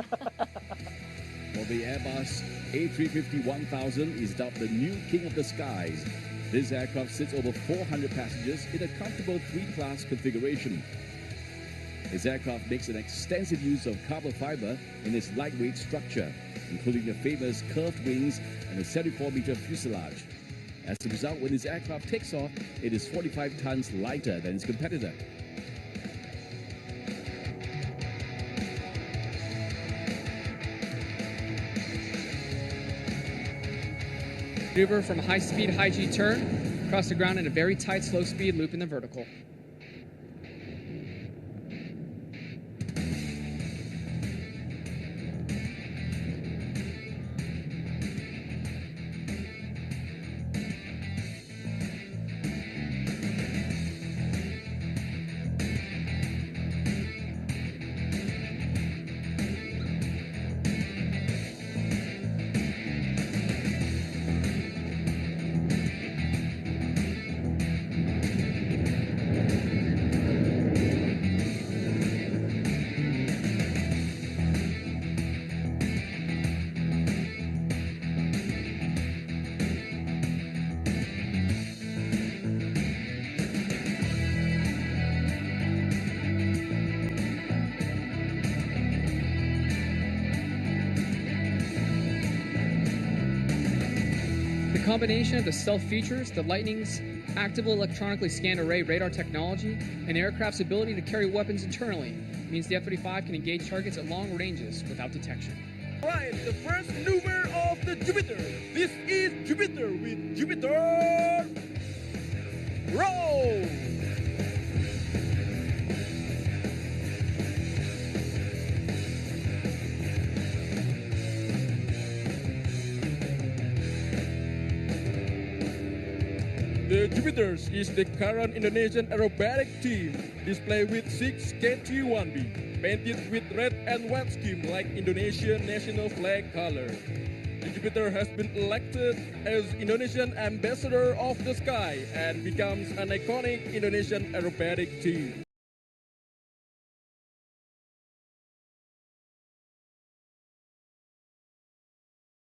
For the Airbus A350-1000 is dubbed the new king of the skies. This aircraft sits over 400 passengers in a comfortable 3-class configuration. This aircraft makes an extensive use of carbon fiber in its lightweight structure, including the famous curved wings and a 74-meter fuselage. As a result, when this aircraft takes off, it is 45 tons lighter than its competitor. Maneuver from a high-speed, high-G turn, across the ground in a very tight, slow-speed loop in the vertical. The combination of the stealth features, the Lightning's actively electronically scanned array radar technology, and aircraft's ability to carry weapons internally means the F-35 can engage targets at long ranges without detection. Right, the first maneuver of the Jupiter. This is Jupiter with Jupiter roll. The Jupiters is the current Indonesian aerobatic team, displayed with 6 KT-1B, painted with red and white scheme like Indonesian national flag color. The Jupiter has been elected as Indonesian ambassador of the sky and becomes an iconic Indonesian aerobatic team.